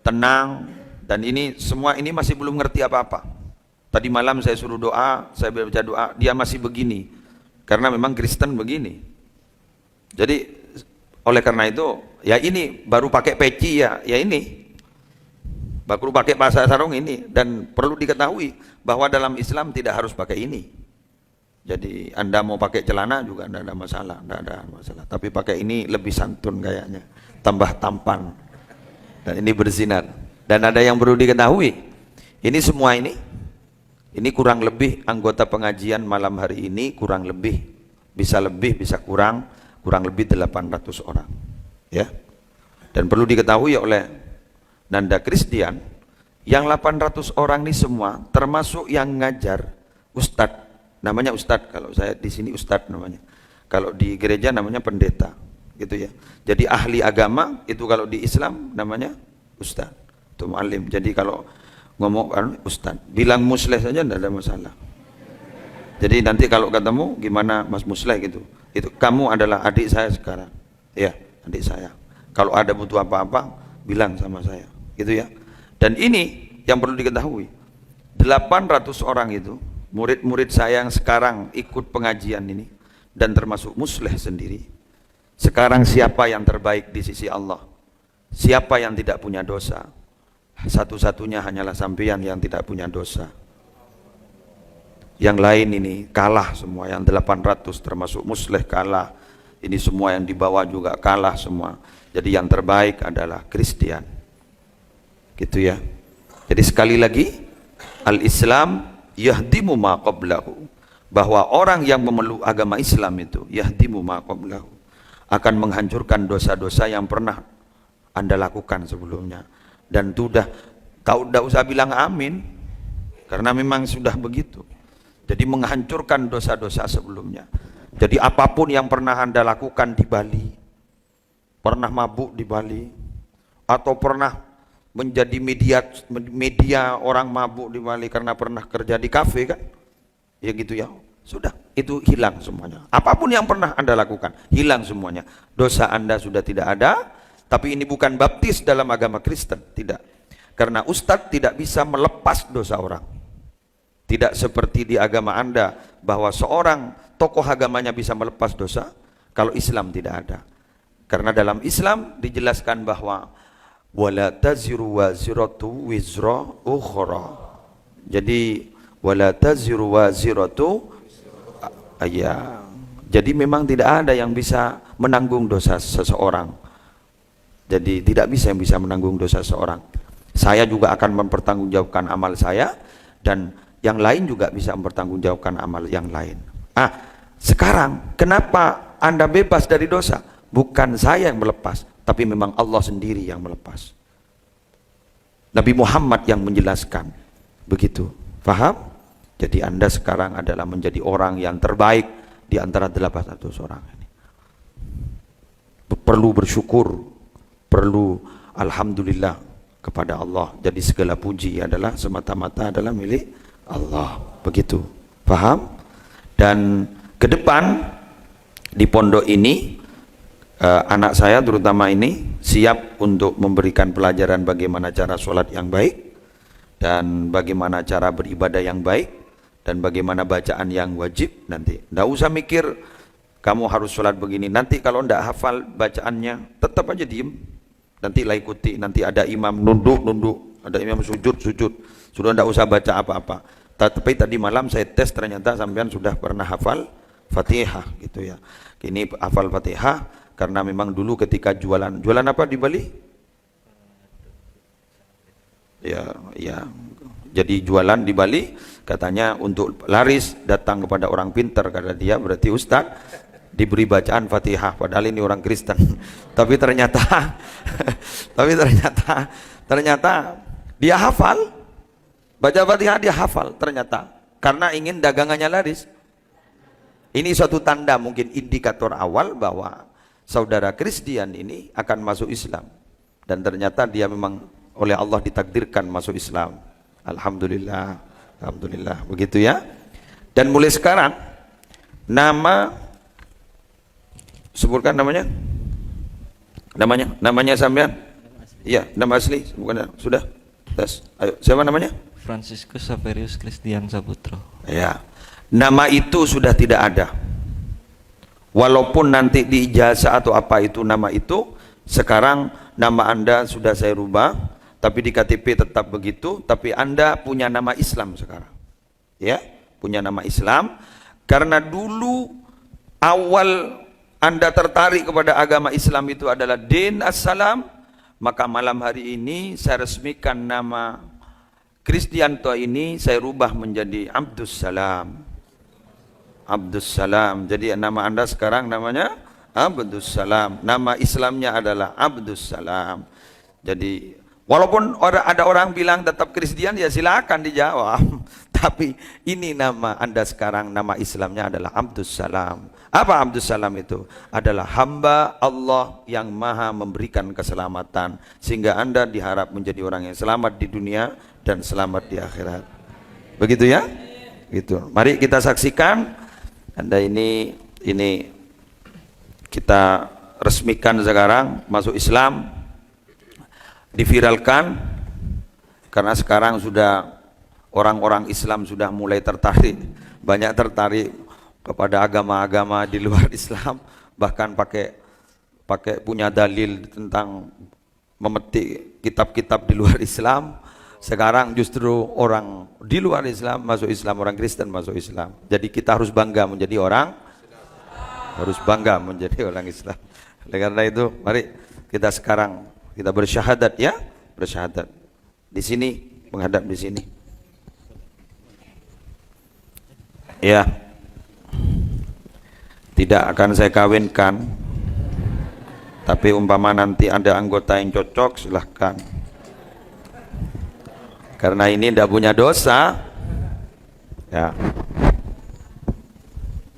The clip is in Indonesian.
tenang, dan ini semua ini masih belum ngerti apa-apa. Tadi malam saya suruh doa, saya baca doa, dia masih begini, karena memang Kristen begini. Jadi oleh karena itu, ya ini baru pakai peci ya ini, baru pakai bahasa sarung ini, dan perlu diketahui bahwa dalam Islam tidak harus pakai ini. Jadi Anda mau pakai celana juga tidak ada masalah, tidak ada masalah. Tapi pakai ini lebih santun kayaknya, tambah tampan. Dan ini bersinar. Dan ada yang perlu diketahui, ini semua ini kurang lebih anggota pengajian malam hari ini kurang lebih, bisa kurang lebih 800 orang. Ya. Dan perlu diketahui oleh Nanda Christian, yang 800 orang ini semua termasuk yang ngajar ustadz. Namanya ustadz, kalau saya di sini ustadz namanya. Kalau di gereja namanya pendeta, gitu ya. Jadi ahli agama itu kalau di Islam namanya ustadz, itu mu'alim. Jadi kalau ngomong ustadz, bilang musleh saja tidak ada masalah. Jadi nanti kalau ketemu gimana Mas Musleh gitu, itu kamu adalah adik saya sekarang, ya adik saya. Kalau ada butuh apa-apa bilang sama saya, gitu ya. Dan ini yang perlu diketahui, 800 orang itu murid-murid saya yang sekarang ikut pengajian ini, dan termasuk Musleh sendiri. Sekarang siapa yang terbaik di sisi Allah? Siapa yang tidak punya dosa? Satu-satunya hanyalah sampeyan yang tidak punya dosa. Yang lain ini kalah semua, yang 800 termasuk Musleh kalah. Ini semua yang di bawah juga kalah semua. Jadi yang terbaik adalah Kristen. Gitu ya. Jadi sekali lagi, al-Islam yahdimu ma qablahu, bahwa orang yang memeluk agama Islam itu yahdimu ma qablahu, akan menghancurkan dosa-dosa yang pernah Anda lakukan sebelumnya. Dan sudah tidak usah bilang amin, karena memang sudah begitu. Jadi menghancurkan dosa-dosa sebelumnya. Jadi apapun yang pernah Anda lakukan di Bali, pernah mabuk di Bali, atau pernah menjadi media orang mabuk di Bali karena pernah kerja di kafe kan, ya gitu ya, sudah itu hilang semuanya. Apapun yang pernah Anda lakukan hilang semuanya, dosa Anda sudah tidak ada. Tapi ini bukan baptis dalam agama Kristen, tidak, karena ustadz tidak bisa melepas dosa orang. Tidak seperti di agama Anda bahwa seorang tokoh agamanya bisa melepas dosa, kalau Islam tidak ada. Karena dalam Islam dijelaskan bahwa wala taziru waziratu wizra ukhra. Jadi wala taziru waziratu, ya. Jadi memang tidak ada yang bisa menanggung dosa seseorang. Jadi tidak bisa yang bisa menanggung dosa seseorang. Saya juga akan mempertanggungjawabkan amal saya, dan yang lain juga bisa mempertanggungjawabkan amal yang lain. Sekarang kenapa Anda bebas dari dosa? Bukan saya yang melepas, tapi memang Allah sendiri yang melepas. Nabi Muhammad yang menjelaskan begitu. Paham? Jadi Anda sekarang adalah menjadi orang yang terbaik di antara 800 orang ini. Perlu bersyukur, perlu alhamdulillah kepada Allah. Jadi segala puji adalah semata-mata adalah milik Allah. Begitu. Paham? Dan ke depan di pondok ini, anak saya terutama ini siap untuk memberikan pelajaran bagaimana cara sholat yang baik, dan bagaimana cara beribadah yang baik, dan bagaimana bacaan yang wajib. Nanti tidak usah mikir kamu harus sholat begini, nanti kalau tidak hafal bacaannya tetap aja diem, nanti lah ikuti, nanti ada imam nunduk, ada imam sujud, sudah tidak usah baca apa-apa. Tapi tadi malam saya tes, ternyata sampean sudah pernah hafal Fatihah gitu ya. Ini hafal Fatihah karena memang dulu ketika jualan apa di Bali? Ya. Jadi jualan di Bali katanya untuk laris datang kepada orang pintar, kata dia, berarti ustaz diberi bacaan Fatihah, padahal ini orang Kristen. Tapi ternyata dia hafal, baca Fatihah dia hafal ternyata, karena ingin dagangannya laris. Ini suatu tanda, mungkin indikator awal bahwa saudara Kristen ini akan masuk Islam, dan ternyata dia memang oleh Allah ditakdirkan masuk Islam. Alhamdulillah, alhamdulillah, begitu ya. Dan mulai sekarang sebutkan namanya sampean. Iya, nama asli bukan sudah. Tes. Ayo, siapa namanya? Franciscus Saverius Christian Saputro. Ya. Nama itu sudah tidak ada. Walaupun nanti di ijazah atau apa itu nama itu, sekarang nama Anda sudah saya rubah, tapi di KTP tetap begitu, tapi Anda punya nama Islam sekarang. Ya, punya nama Islam karena dulu awal Anda tertarik kepada agama Islam itu adalah din as-salam, maka malam hari ini saya resmikan nama Kristianto ini saya rubah menjadi Abdus Salam. Abdus Salam. Jadi nama Anda sekarang namanya Abdus Salam. Nama Islamnya adalah Abdus Salam. Jadi walaupun ada orang bilang tetap Kristen, ya silakan dijawab. Tapi ini nama Anda sekarang, nama Islamnya adalah Abdus Salam. Apa Abdus Salam itu? Adalah hamba Allah yang maha memberikan keselamatan. Sehingga Anda diharap menjadi orang yang selamat di dunia dan selamat di akhirat. Begitu ya? Gitu. Mari kita saksikan. Anda ini kita resmikan sekarang masuk Islam, diviralkan karena sekarang sudah orang-orang Islam sudah mulai tertarik, banyak tertarik kepada agama-agama di luar Islam, bahkan pakai punya dalil tentang memetik kitab-kitab di luar Islam. Sekarang justru orang di luar Islam masuk Islam, orang Kristen masuk Islam. Jadi kita harus bangga menjadi orang Islam. Oleh karena itu, mari kita sekarang kita bersyahadat ya, bersyahadat. Di sini, menghadap di sini. Ya. Tidak akan saya kawinkan. Tapi umpama nanti ada anggota yang cocok, silahkan. Karena ini tidak punya dosa, ya.